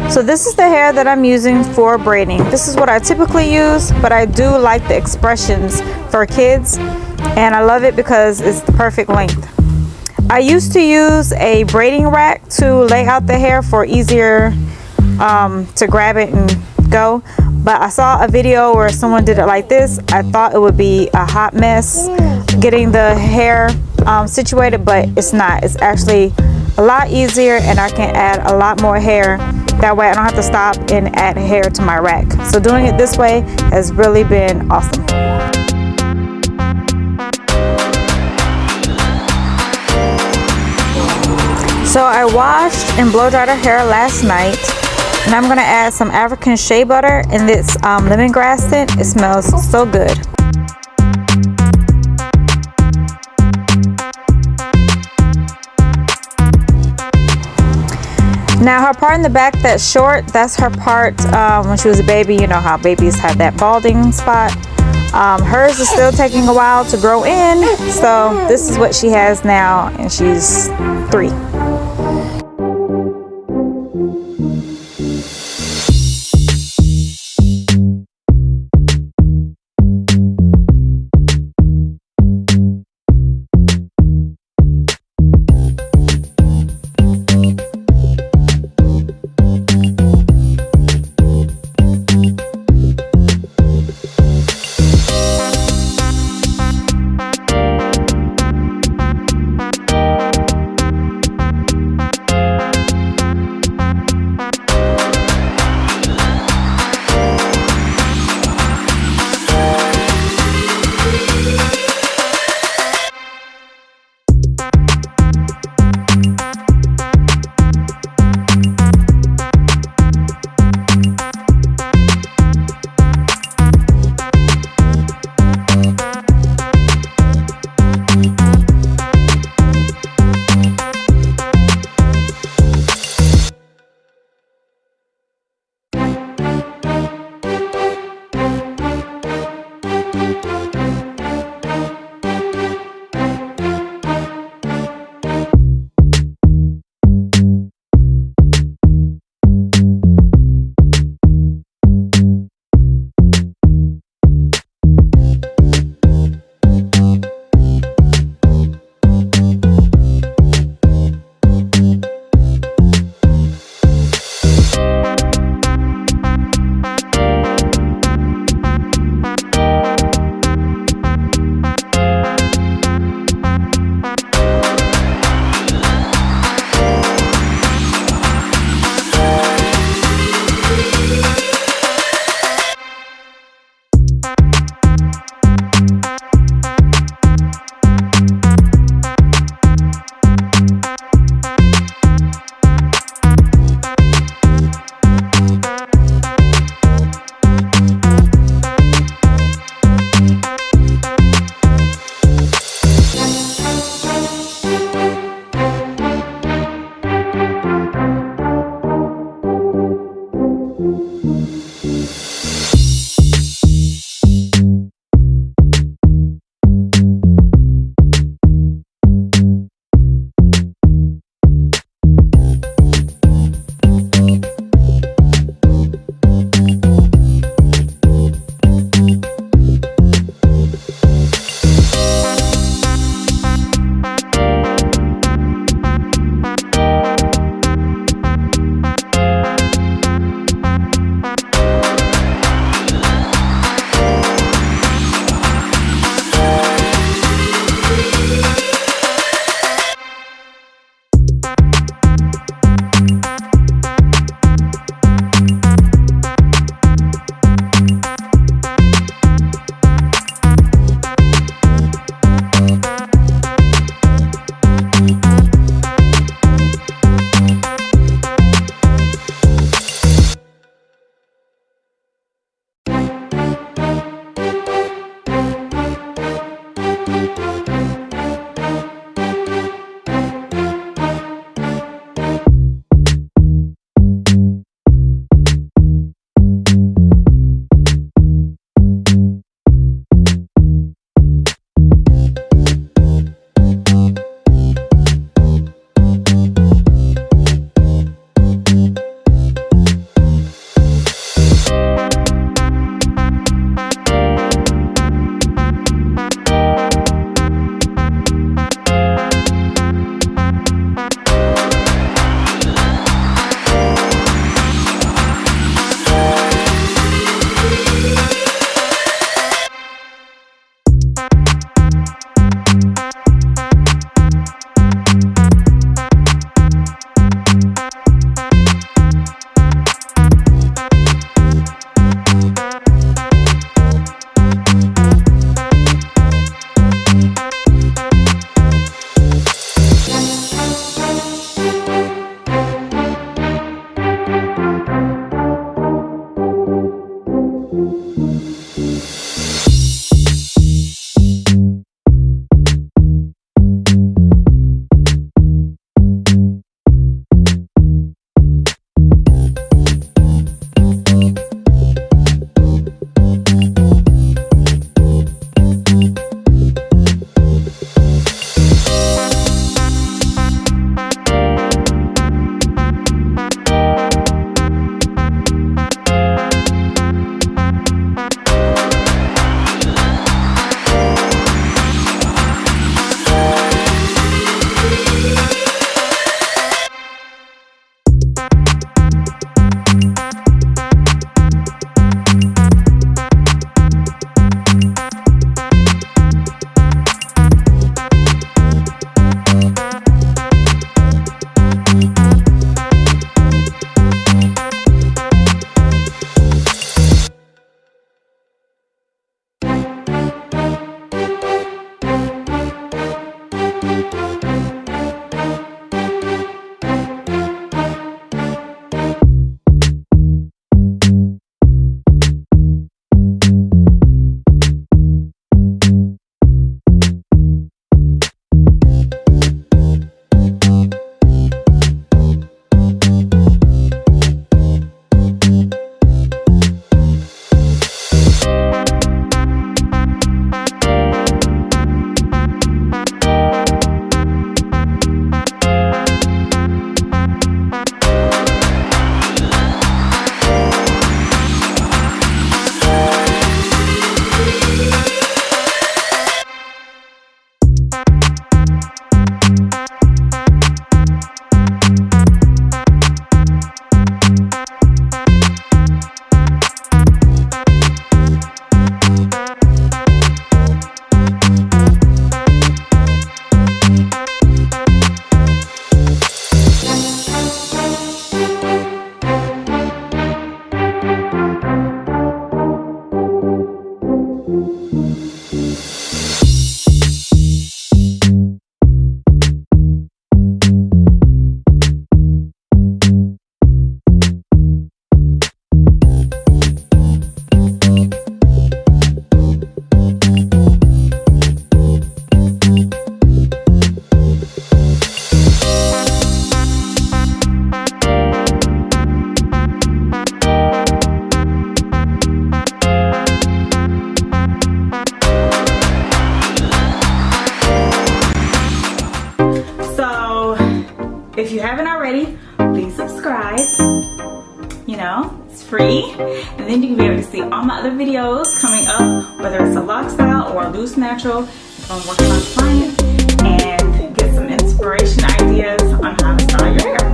So this is the hair that I'm using for braiding. This is what I typically use, but I do like the expressions for kids, and I love it because it's the perfect length. I used to use a braiding rack to lay out the hair for easier to grab it and go, but I saw a video where someone did it like this. I thought it would be a hot mess getting the hair situated, but it's not. It's actually a lot easier, and I can add a lot more hair. That way I don't have to stop and add hair to my rack. So doing it this way has really been awesome. So I washed and blow dried her hair last night, and I'm gonna add some African shea butter in this lemongrass scent. It smells so good. Now her part in the back that's short, that's her part when she was a baby. You know how babies have that balding spot. Hers is still taking a while to grow in, so this is what she has now, and she's 3. if you haven't already, please subscribe. You know, it's free. And then you can be able to see all my other videos coming up, whether it's a lock style or a loose natural, if I'm working on clients, and get some inspiration ideas on how to style your hair.